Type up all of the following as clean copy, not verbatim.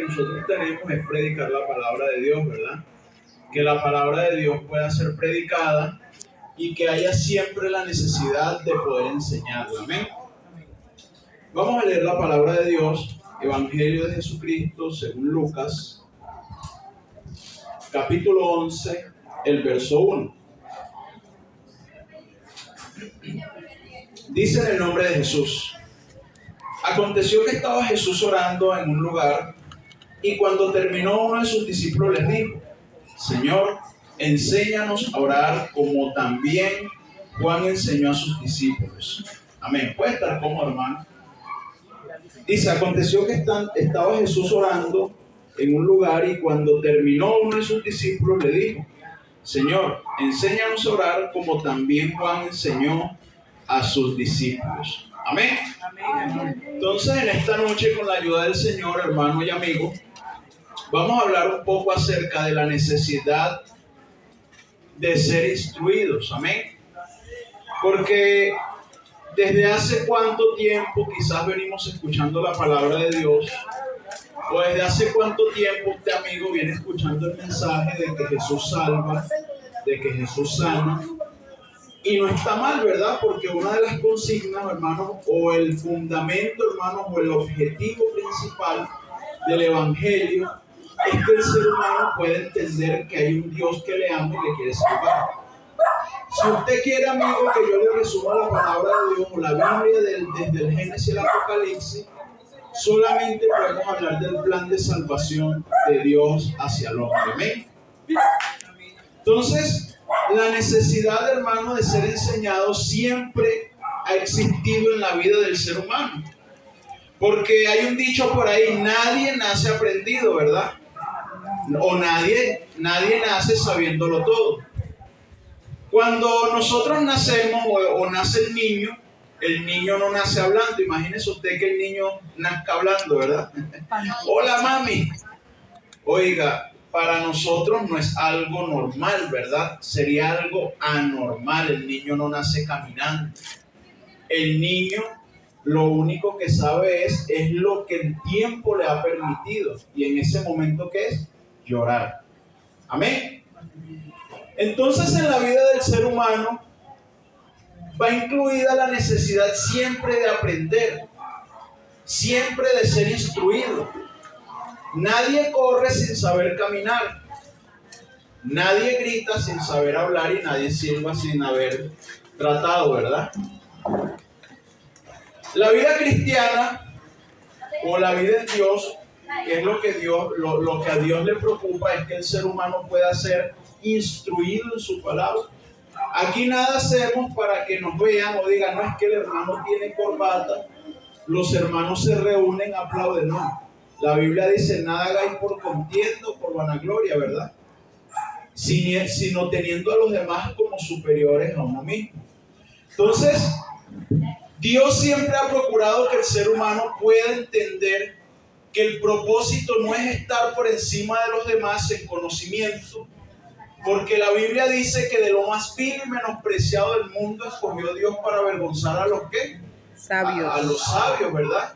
nosotros tenemos es predicar la palabra de Dios, ¿verdad? Que la palabra de Dios pueda ser predicada y que haya siempre la necesidad de poder enseñarla. Amén. Vamos a leer la palabra de Dios, Evangelio de Jesucristo según Lucas, capítulo 11, el verso 1. Dice en el nombre de Jesús: aconteció que estaba Jesús orando en un lugar, y cuando terminó, uno de sus discípulos les dijo: Señor, enséñanos a orar como también Juan enseñó a sus discípulos. Amén. Puede estar cómodo, hermano. Dice: aconteció que estaba Jesús orando en un lugar, y cuando terminó, uno de sus discípulos le dijo: Señor, enséñanos a orar como también Juan enseñó a sus discípulos. Amén. Entonces, en esta noche, con la ayuda del Señor, hermano y amigo, vamos a hablar un poco acerca de la necesidad de ser instruidos. Amén. Porque desde hace cuánto tiempo quizás venimos escuchando la palabra de Dios, o desde hace cuánto tiempo usted, amigo, viene escuchando el mensaje de que Jesús salva, de que Jesús sana. Y no está mal, ¿verdad? Porque una de las consignas, hermanos, o el fundamento, hermanos, o el objetivo principal del Evangelio es que el ser humano pueda entender que hay un Dios que le ama y le quiere salvar. Si usted quiere, amigo, que yo le resuma la palabra de Dios o la Biblia desde el Génesis al Apocalipsis, solamente podemos hablar del plan de salvación de Dios hacia el hombre. Amén. Entonces, la necesidad, hermano, de ser enseñado siempre ha existido en la vida del ser humano. Porque hay un dicho por ahí: nadie nace aprendido, ¿verdad? O nadie nace sabiéndolo todo. Cuando nosotros nacemos o nace el niño no nace hablando. Imagínese usted que el niño nazca hablando, ¿verdad? Hola, mami. Oiga, para nosotros no es algo normal, ¿verdad? Sería algo anormal. El niño no nace caminando. El niño lo único que sabe es lo que el tiempo le ha permitido. Y en ese momento, ¿qué es? Llorar. Amén. Entonces, en la vida del ser humano va incluida la necesidad siempre de aprender, siempre de ser instruido. Nadie corre sin saber caminar. Nadie grita sin saber hablar, y nadie silba sin haber tratado, ¿verdad? La vida cristiana o la vida en Dios, que es lo que a Dios le preocupa, es que el ser humano pueda ser instruido en su palabra. Aquí nada hacemos para que nos vean o digan: no, es que el hermano tiene corbata, los hermanos se reúnen, aplauden. No. La Biblia dice: nada hagáis por contienda o por vanagloria, ¿verdad? Sino teniendo a los demás como superiores a uno mismo. Entonces, Dios siempre ha procurado que el ser humano pueda entender que el propósito no es estar por encima de los demás en conocimiento, porque la Biblia dice que de lo más vil y menospreciado del mundo escogió Dios para avergonzar a los ¿qué? Sabios. A los sabios, ¿verdad?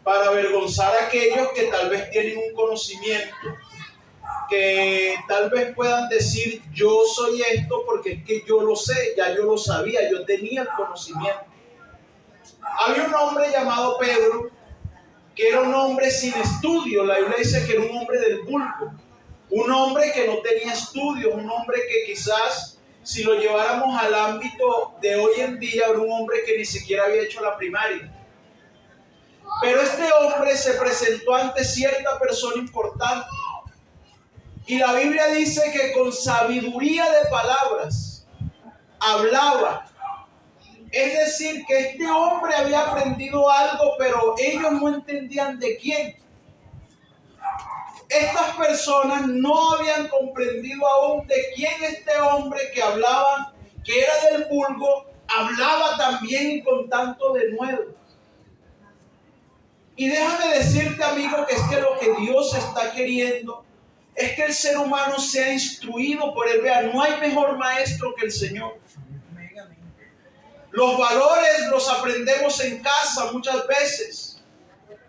Para avergonzar a aquellos que tal vez tienen un conocimiento, que tal vez puedan decir: yo soy esto porque es que yo lo sé, ya yo lo sabía, yo tenía el conocimiento. Había un hombre llamado Pedro, que era un hombre sin estudio. La Biblia dice que era un hombre del vulgo, un hombre que no tenía estudios, un hombre que quizás, si lo lleváramos al ámbito de hoy en día, era un hombre que ni siquiera había hecho la primaria. Pero este hombre se presentó ante cierta persona importante, y la Biblia dice que con sabiduría de palabras hablaba. Es decir, que este hombre había aprendido algo, pero ellos no entendían de quién. Estas personas no habían comprendido aún de quién este hombre que hablaba, que era del vulgo, hablaba también con tanto denuedo. Y déjame decirte, amigo, que es que lo que Dios está queriendo es que el ser humano sea instruido por él. Vea, no hay mejor maestro que el Señor. Los valores los aprendemos en casa muchas veces.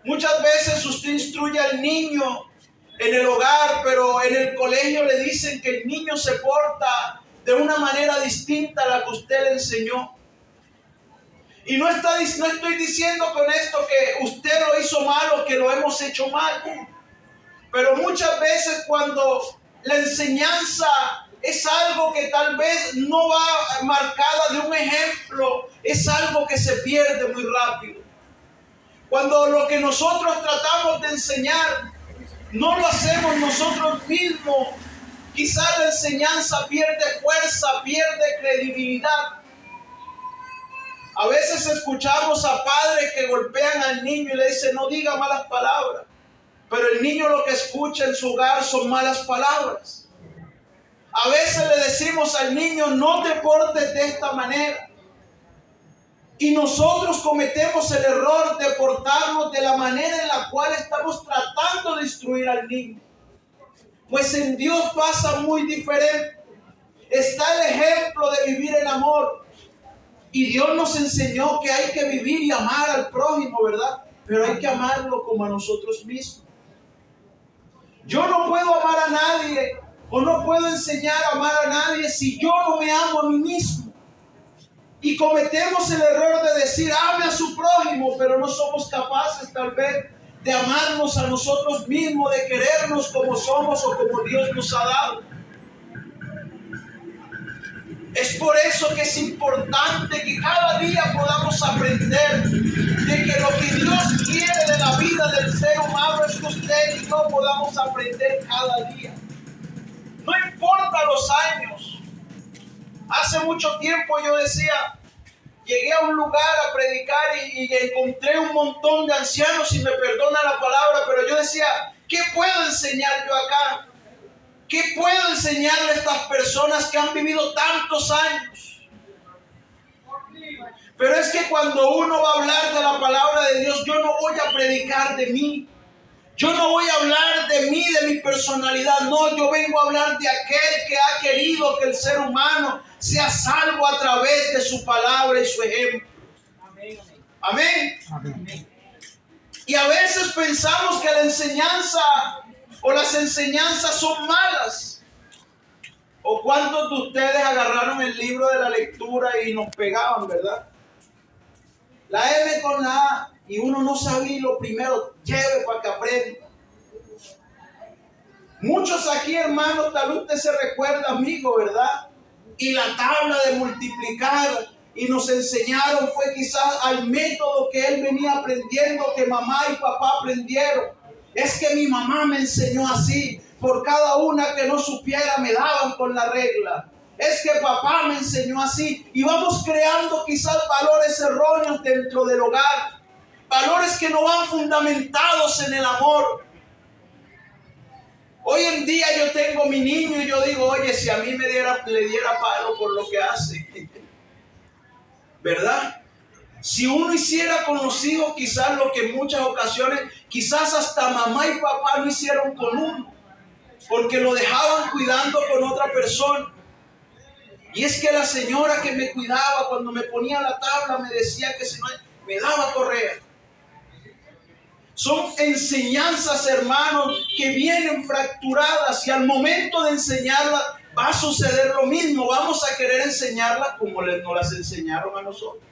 Muchas veces usted instruye al niño en el hogar, pero en el colegio le dicen que el niño se porta de una manera distinta a la que usted le enseñó. Y no estoy diciendo con esto que usted lo hizo mal o que lo hemos hecho mal. Pero muchas veces cuando la enseñanza es algo que tal vez no va marcada de un ejemplo, es algo que se pierde muy rápido. Cuando lo que nosotros tratamos de enseñar no lo hacemos nosotros mismos, quizás la enseñanza pierde fuerza, pierde credibilidad. A veces escuchamos a padres que golpean al niño y le dicen no diga malas palabras, pero el niño lo que escucha en su hogar son malas palabras. A veces le decimos al niño no te portes de esta manera. Y nosotros cometemos el error de portarnos de la manera en la cual estamos tratando de instruir al niño. Pues en Dios pasa muy diferente. Está el ejemplo de vivir en amor. Y Dios nos enseñó que hay que vivir y amar al prójimo, ¿verdad? Pero hay que amarlo como a nosotros mismos. Yo no puedo amar a nadie o no puedo enseñar a amar a nadie si yo no me amo a mí mismo. Y cometemos el error de decir ame a su prójimo, pero no somos capaces tal vez de amarnos a nosotros mismos, de querernos como somos o como Dios nos ha dado. Es por eso que es importante que cada día podamos aprender de que lo que Dios quiere de la vida del ser humano es que usted y yo podamos aprender cada día. No importa los años. Hace mucho tiempo yo decía, llegué a un lugar a predicar y encontré un montón de ancianos, y me perdona la palabra, pero yo decía, ¿qué puedo enseñar yo acá? ¿Qué puedo enseñarle a estas personas que han vivido tantos años? Pero es que cuando uno va a hablar de la palabra de Dios, yo no voy a predicar de mí. Yo no voy a hablar de mí, de mi personalidad. No, yo vengo a hablar de aquel que ha querido que el ser humano sea salvo a través de su palabra y su ejemplo. Amén. Amén. Y a veces pensamos que la enseñanza o las enseñanzas son malas. ¿O cuántos de ustedes agarraron el libro de la lectura y nos pegaban, verdad? La M con la A, y uno no sabía lo primero, lleve para que aprenda. Muchos aquí, hermanos, tal vez usted se recuerda, amigo, ¿verdad? Y la tabla de multiplicar, y nos enseñaron, fue quizás al método que él venía aprendiendo, que mamá y papá aprendieron. Es que mi mamá me enseñó así, por cada una que no supiera me daban con la regla. Es que papá me enseñó así, y vamos creando quizás valores erróneos dentro del hogar, valores que no van fundamentados en el amor. Hoy en día yo tengo mi niño y yo digo, oye, si a mí le diera palo por lo que hace, ¿verdad? Si uno hiciera con los hijos quizás lo que en muchas ocasiones, quizás hasta mamá y papá no hicieron con uno, porque lo dejaban cuidando con otra persona. Y es que la señora que me cuidaba cuando me ponía la tabla me decía que si no me daba correa. Son enseñanzas, hermanos, que vienen fracturadas, y al momento de enseñarlas va a suceder lo mismo. Vamos a querer enseñarlas como nos las enseñaron a nosotros.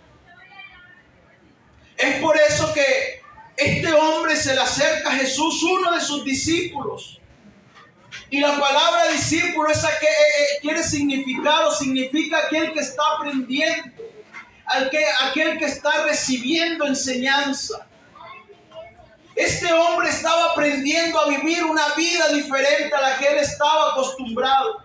Es por eso que este hombre se le acerca a Jesús, uno de sus discípulos. Y la palabra discípulo es quiere significar o significa aquel que está aprendiendo, aquel que está recibiendo enseñanza. Este hombre estaba aprendiendo a vivir una vida diferente a la que él estaba acostumbrado.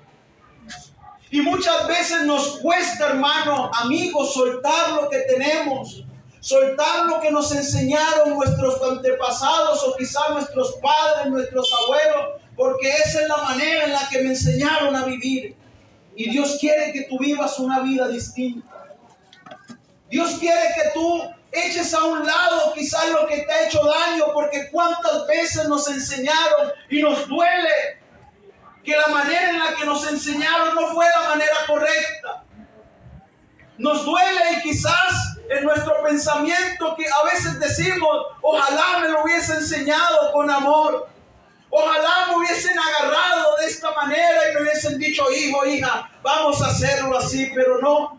Y muchas veces nos cuesta, hermano, amigos, soltar lo que tenemos, soltar lo que nos enseñaron nuestros antepasados o quizás nuestros padres, nuestros abuelos, porque esa es la manera en la que me enseñaron a vivir. Y Dios quiere que tú vivas una vida distinta. Dios quiere que tú eches a un lado quizás lo que te ha hecho daño, porque cuántas veces nos enseñaron y nos duele que la manera en la que nos enseñaron no fue la manera correcta. Nos duele y quizás en nuestro pensamiento que a veces decimos, ojalá me lo hubiese enseñado con amor. Ojalá me hubiesen agarrado de esta manera y me hubiesen dicho, hijo, hija, vamos a hacerlo así, pero no.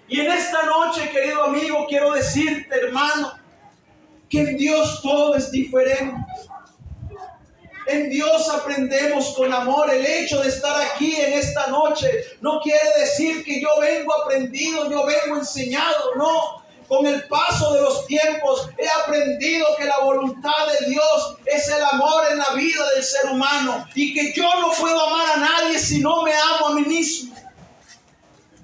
Y en esta noche, querido amigo, quiero decirte, hermano, que en Dios todo es diferente. En Dios aprendemos con amor. El hecho de estar aquí en esta noche no quiere decir que yo vengo aprendido, yo vengo enseñado, no. Con el paso de los tiempos he aprendido que la voluntad de Dios es el amor en la vida del ser humano y que yo no puedo amar a nadie si no me amo a mí mismo.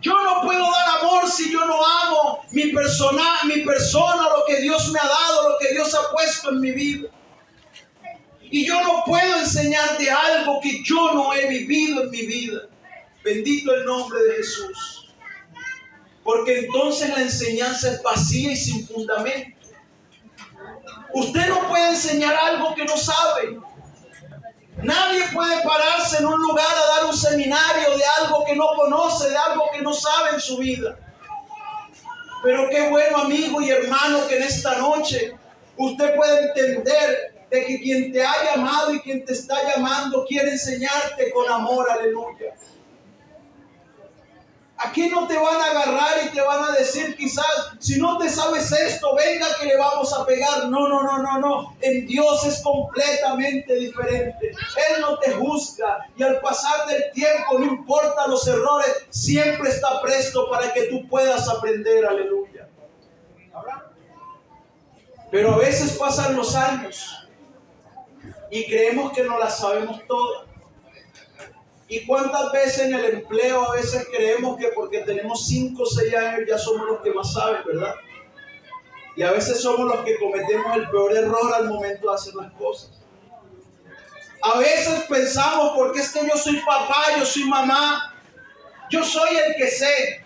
Yo no puedo dar amor si yo no amo mi persona, lo que Dios me ha dado, lo que Dios ha puesto en mi vida. Y yo no puedo enseñarte algo que yo no he vivido en mi vida. Bendito el nombre de Jesús. Porque entonces la enseñanza es vacía y sin fundamento. Usted no puede enseñar algo que no sabe. Nadie puede pararse en un lugar a dar un seminario de algo que no conoce, de algo que no sabe en su vida. Pero qué bueno, amigo y hermano, que en esta noche usted puede entender de que quien te ha llamado y quien te está llamando quiere enseñarte con amor, aleluya. Aquí no te van a agarrar y te van a decir quizás, si no te sabes esto, venga que le vamos a pegar. No. En Dios es completamente diferente. Él no te juzga y al pasar del tiempo, no importa los errores, siempre está presto para que tú puedas aprender, aleluya. Pero a veces pasan los años y creemos que no las sabemos todas. ¿Y cuántas veces en el empleo a veces creemos que porque tenemos 5 o 6 años ya somos los que más saben, ¿verdad? Y a veces somos los que cometemos el peor error al momento de hacer las cosas. A veces pensamos, porque es que yo soy papá, yo soy mamá, yo soy el que sé.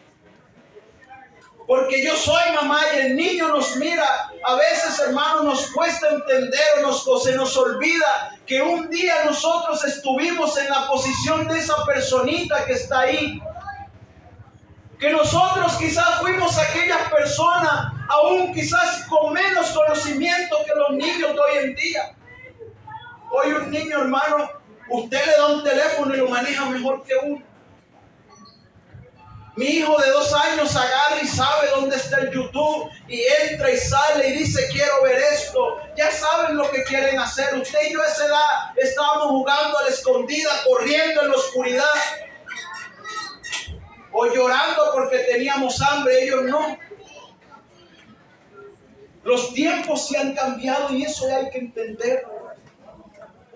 Porque yo soy mamá y el niño nos mira. A veces, hermano, nos cuesta entender o se nos olvida que un día nosotros estuvimos en la posición de esa personita que está ahí. Que nosotros quizás fuimos aquellas personas, aún quizás con menos conocimiento que los niños de hoy en día. Hoy un niño, hermano, usted le da un teléfono y lo maneja mejor que uno. Mi hijo de 2 años agarra y sabe dónde está el YouTube y entra y sale y dice quiero ver esto. Ya saben lo que quieren hacer. Usted y yo a esa edad estábamos jugando a la escondida, corriendo en la oscuridad o llorando porque teníamos hambre. Ellos no. Los tiempos se han cambiado y eso hay que entenderlo.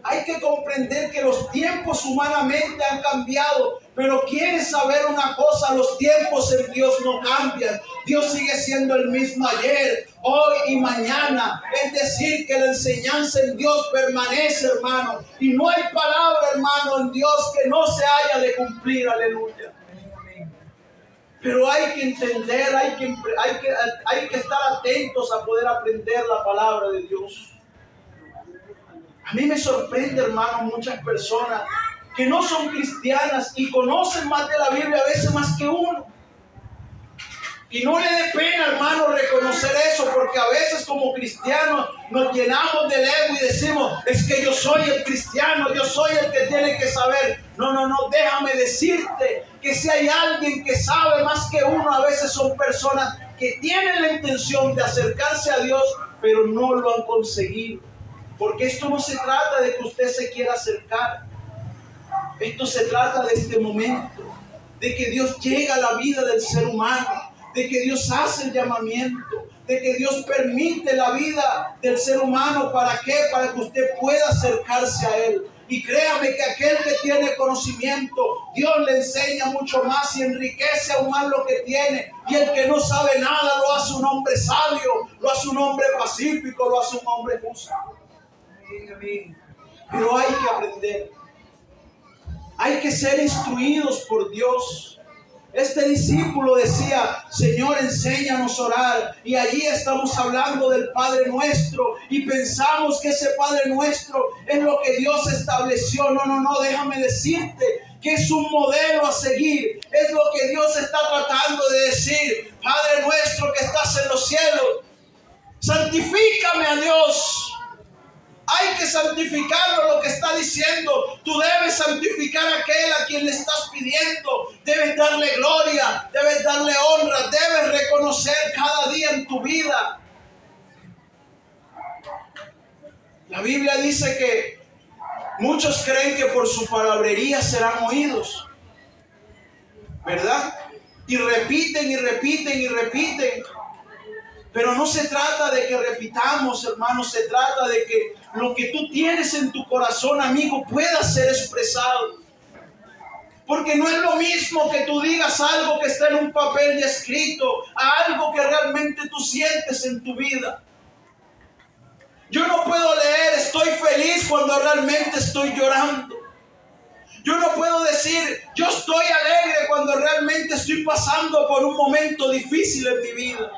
Hay que comprender que los tiempos humanamente han cambiado, pero ¿quieres saber una cosa? Los tiempos en Dios no cambian. Dios sigue siendo el mismo ayer, hoy y mañana. Es decir, que la enseñanza en Dios permanece, hermano. Y no hay palabra, hermano, en Dios que no se haya de cumplir. Aleluya. Pero hay que entender, hay que estar atentos a poder aprender la palabra de Dios. A mí me sorprende, hermano, muchas personas que no son cristianas y conocen más de la Biblia, a veces más que uno. Y no le dé pena, hermano, reconocer eso, porque a veces como cristianos nos llenamos del ego y decimos, es que yo soy el cristiano, yo soy el que tiene que saber. No, déjame decirte que si hay alguien que sabe más que uno, a veces son personas que tienen la intención de acercarse a Dios, pero no lo han conseguido. Porque esto no se trata de que usted se quiera acercar. Esto se trata de este momento, de que Dios llega a la vida del ser humano, de que Dios hace el llamamiento, de que Dios permite la vida del ser humano. ¿Para qué? Para que usted pueda acercarse a Él. Y créame que aquel que tiene conocimiento, Dios le enseña mucho más y enriquece aún más lo que tiene. Y el que no sabe nada lo hace un hombre sabio, lo hace un hombre pacífico, lo hace un hombre justo. Pero hay que aprender, hay que ser instruidos por Dios. Este discípulo decía, Señor, enséñanos a orar. Y allí estamos hablando del Padre Nuestro y pensamos que ese Padre Nuestro es lo que Dios estableció. No, déjame decirte que es un modelo a seguir. Es lo que Dios está tratando de decir. Padre nuestro que estás en los cielos, santifícame a Dios. Hay que santificarlo, lo que está diciendo. Tú debes santificar a aquel a quien le estás pidiendo. Debes darle gloria, debes darle honra, debes reconocer cada día en tu vida. La Biblia dice que muchos creen que por su palabrería serán oídos, ¿verdad? Y repiten y repiten y repiten. Pero no se trata de que repitamos, hermanos, se trata de que lo que tú tienes en tu corazón, amigo, pueda ser expresado. Porque no es lo mismo que tú digas algo que está en un papel ya escrito, a algo que realmente tú sientes en tu vida. Yo no puedo leer, estoy feliz cuando realmente estoy llorando. Yo no puedo decir, yo estoy alegre cuando realmente estoy pasando por un momento difícil en mi vida.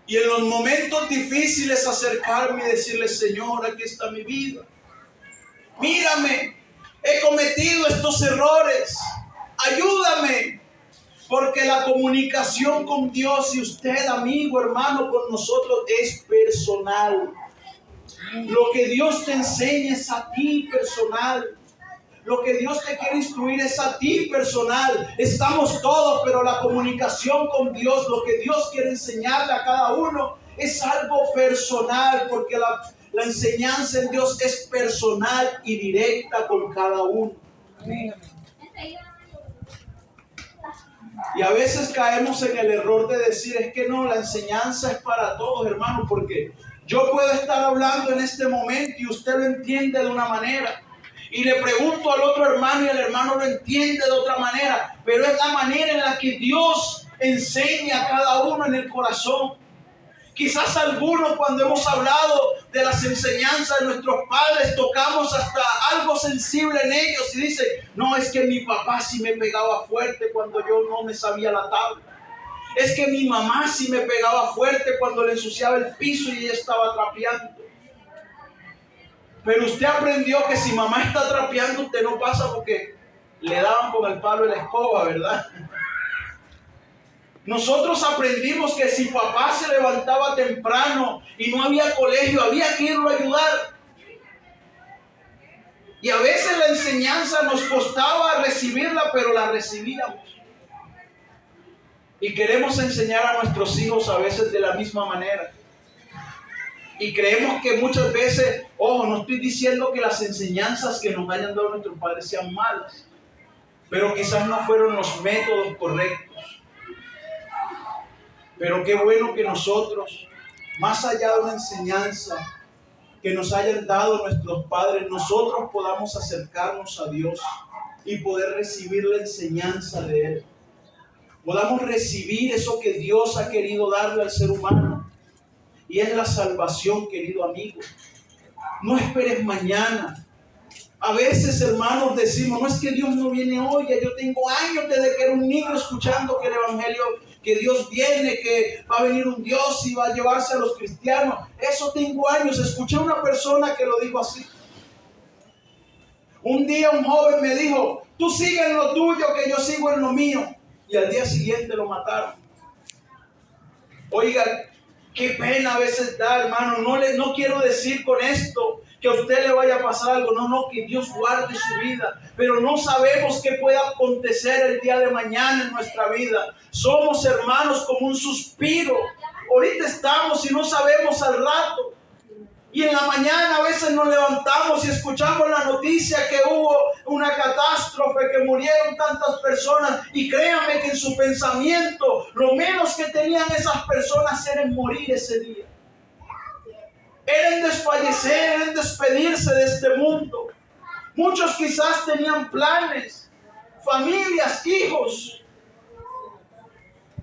Y en los momentos difíciles acercarme y decirle, Señor, aquí está mi vida. Mírame, he cometido estos errores. Ayúdame. Porque la comunicación con Dios y usted, amigo, hermano, con nosotros es personal. Lo que Dios te enseña es a ti personal. Lo que Dios te quiere instruir es a ti personal. Estamos todos, pero la comunicación con Dios, lo que Dios quiere enseñarle a cada uno, es algo personal, porque la enseñanza en Dios es personal y directa con cada uno. Y a veces caemos en el error de decir, es que no, la enseñanza es para todos, hermano, porque yo puedo estar hablando en este momento y usted lo entiende de una manera. Y le pregunto al otro hermano y el hermano lo entiende de otra manera. Pero es la manera en la que Dios enseña a cada uno en el corazón. Quizás algunos, cuando hemos hablado de las enseñanzas de nuestros padres, tocamos hasta algo sensible en ellos y dicen, no, es que mi papá sí me pegaba fuerte cuando yo no me sabía la tabla. Es que mi mamá sí me pegaba fuerte cuando le ensuciaba el piso y ella estaba trapeando. Pero usted aprendió que si mamá está trapeando, usted no pasa porque le daban con el palo de la escoba, ¿verdad? Nosotros aprendimos que si papá se levantaba temprano y no había colegio, había que irlo a ayudar. Y a veces la enseñanza nos costaba recibirla, pero la recibíamos. Y queremos enseñar a nuestros hijos a veces de la misma manera. Y creemos que muchas veces, ojo, no estoy diciendo que las enseñanzas que nos hayan dado nuestros padres sean malas, pero quizás no fueron los métodos correctos. Pero qué bueno que nosotros, más allá de una enseñanza que nos hayan dado nuestros padres, nosotros podamos acercarnos a Dios y poder recibir la enseñanza de Él. Podamos recibir eso que Dios ha querido darle al ser humano. Y es la salvación, querido amigo. No esperes mañana. A veces, hermanos, decimos, no es que Dios no viene hoy. Ya yo tengo años desde que era un niño escuchando que el evangelio, que Dios viene, que va a venir un Dios y va a llevarse a los cristianos. Eso tengo años. Escuché a una persona que lo dijo así. Un día un joven me dijo, tú sigue en lo tuyo que yo sigo en lo mío. Y al día siguiente lo mataron. Oiga, qué pena a veces da, hermano. No quiero decir con esto que a usted le vaya a pasar algo. No, que Dios guarde su vida. Pero no sabemos qué pueda acontecer el día de mañana en nuestra vida. Somos, hermanos, como un suspiro. Ahorita estamos y no sabemos al rato. Y en la mañana a veces nos levantamos y escuchamos la noticia que hubo una catástrofe, que murieron tantas personas. Y créanme que en su pensamiento, lo menos que tenían esas personas era en morir ese día. Era en desfallecer, era en despedirse de este mundo. Muchos quizás tenían planes, familias, hijos.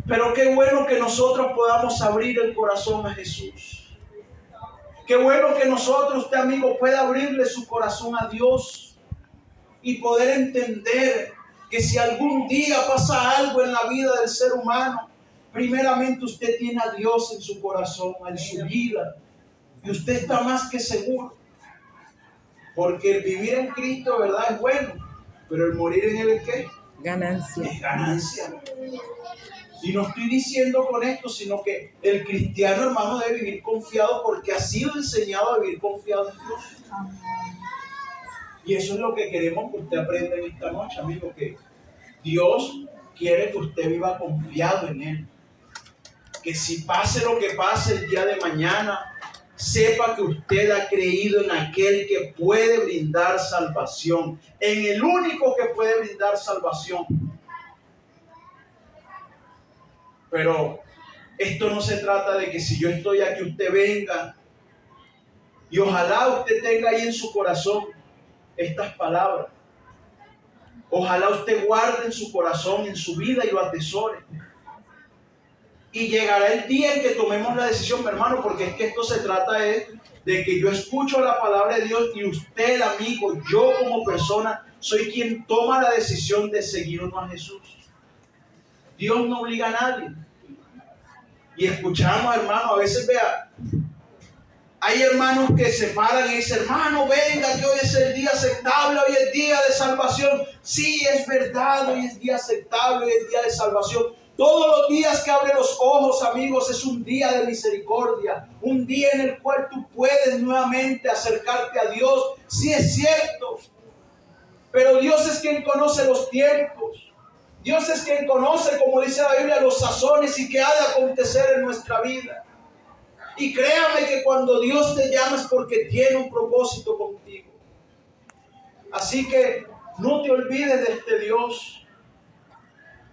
Pero qué bueno que nosotros podamos abrir el corazón a Jesús. Qué bueno que nosotros, usted amigo, pueda abrirle su corazón a Dios y poder entender que si algún día pasa algo en la vida del ser humano, primeramente usted tiene a Dios en su corazón, en su vida, y usted está más que seguro. Porque el vivir en Cristo, ¿verdad? Es bueno, pero el morir en Él es ¿qué? Ganancia. Es ganancia. Y no estoy diciendo con esto, sino que el cristiano, hermano, debe vivir confiado porque ha sido enseñado a vivir confiado en Dios. Y eso es lo que queremos que usted aprenda en esta noche, amigo, que Dios quiere que usted viva confiado en Él. Que si pase lo que pase el día de mañana, sepa que usted ha creído en aquel que puede brindar salvación, en el único que puede brindar salvación. Pero esto no se trata de que si yo estoy aquí, usted venga. Y ojalá usted tenga ahí en su corazón estas palabras. Ojalá usted guarde en su corazón, en su vida y lo atesore. Y llegará el día en que tomemos la decisión, mi hermano, porque es que esto se trata de que yo escucho la palabra de Dios y usted, el amigo, yo como persona, soy quien toma la decisión de seguir o no a Jesús. Dios no obliga a nadie. Y escuchamos, hermano, a veces vea, hay hermanos que se paran y dicen, hermano, venga, que hoy es el día aceptable, hoy es día de salvación. Sí, es verdad, hoy es día aceptable, hoy es día de salvación. Todos los días que abre los ojos, amigos, es un día de misericordia, un día en el cual tú puedes nuevamente acercarte a Dios. Sí, es cierto, pero Dios es quien conoce los tiempos. Dios es quien conoce, como dice la Biblia, los sazones y qué ha de acontecer en nuestra vida. Y créame que cuando Dios te llama es porque tiene un propósito contigo. Así que no te olvides de este Dios.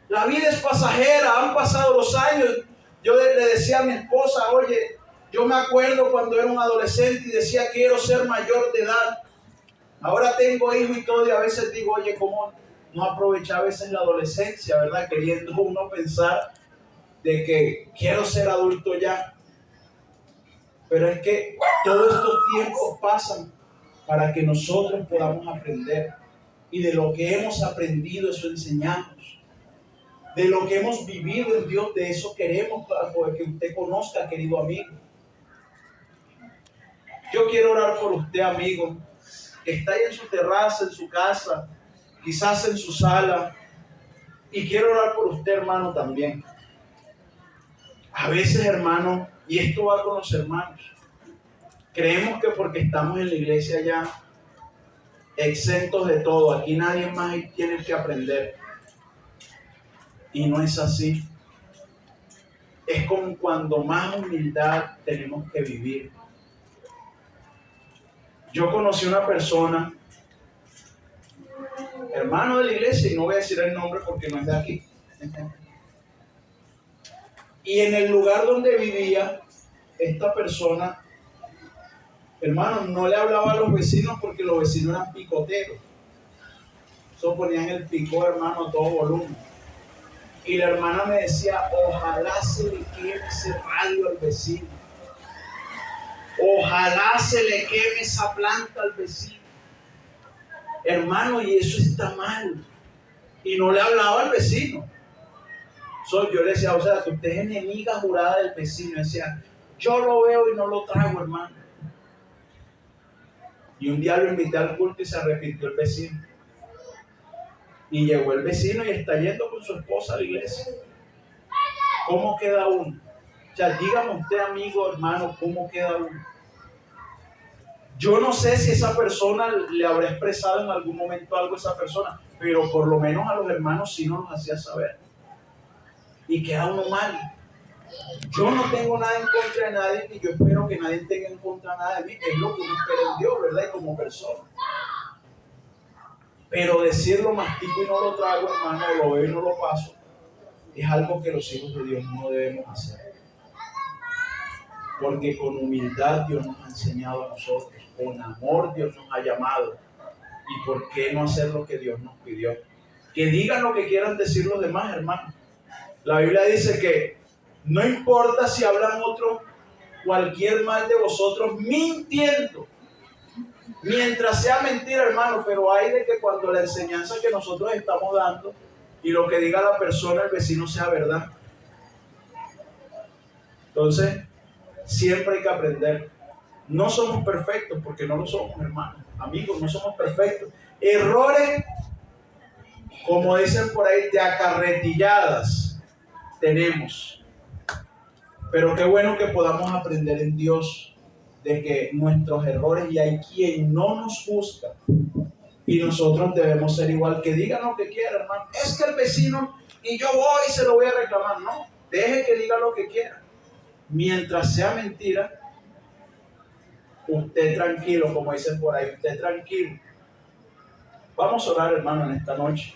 La vida es pasajera, han pasado los años. Yo le decía a mi esposa, oye, yo me acuerdo cuando era un adolescente y decía quiero ser mayor de edad. Ahora tengo hijos y todo y a veces digo, oye, ¿cómo no aprovechar a veces la adolescencia, verdad? Queriendo uno pensar de que quiero ser adulto ya. Pero es que todos estos tiempos pasan para que nosotros podamos aprender. Y de lo que hemos aprendido, eso enseñamos. De lo que hemos vivido en Dios, de eso queremos para que usted conozca, querido amigo. Yo quiero orar por usted, amigo, que está ahí en su terraza, en su casa, quizás en su sala. Y quiero orar por usted, hermano, también. A veces, hermano, y esto va con los hermanos, creemos que porque estamos en la iglesia ya exentos de todo, aquí nadie más tiene que aprender. Y no es así. Es como cuando más humildad tenemos que vivir. Yo conocí una persona, hermano de la iglesia, y no voy a decir el nombre porque no es de aquí. Y en el lugar donde vivía, esta persona, hermano, no le hablaba a los vecinos porque los vecinos eran picoteros. Eso ponían el pico, hermano, a todo volumen. Y la hermana me decía, ojalá se le queme ese radio al vecino. Ojalá se le queme esa planta al vecino. Hermano, y eso está mal. Y no le hablaba al vecino. Yo le decía, o sea, que usted es enemiga jurada del vecino. Y decía, yo lo veo y no lo traigo, hermano. Y un día lo invité al culto y se arrepintió el vecino. Y llegó el vecino y está yendo con su esposa a la iglesia. ¿Cómo queda uno? O sea, dígame usted, amigo, hermano, ¿cómo queda uno? Yo no sé si esa persona le habrá expresado en algún momento algo a esa persona, pero por lo menos a los hermanos sí nos hacía saber. Y queda uno mal. Yo no tengo nada en contra de nadie, y yo espero que nadie tenga en contra nada de mí. Es lo que uno espera en Dios, ¿verdad? Y como persona. Pero decirlo mastico y no lo trago, hermano, lo veo y no lo paso, es algo que los hijos de Dios no debemos hacer. Porque con humildad Dios nos ha enseñado a nosotros, con amor Dios nos ha llamado. ¿Y por qué no hacer lo que Dios nos pidió? Que digan lo que quieran decir los demás, hermano. La Biblia dice que no importa si hablan otros cualquier mal de vosotros mintiendo. Mientras sea mentira, hermano, pero hay de que cuando la enseñanza que nosotros estamos dando y lo que diga la persona, el vecino, sea verdad. Entonces, siempre hay que aprender. No somos perfectos porque no lo somos, hermanos. Amigos, no somos perfectos. Errores, como dicen por ahí, de acarretilladas tenemos. Pero qué bueno que podamos aprender en Dios de que nuestros errores, y hay quien no nos juzga, y nosotros debemos ser igual, que diga lo que quiera, hermano. Es que el vecino, y yo voy y se lo voy a reclamar. No, deje que diga lo que quiera. Mientras sea mentira, usted tranquilo, como dicen por ahí, usted tranquilo. Vamos a orar, hermano, en esta noche.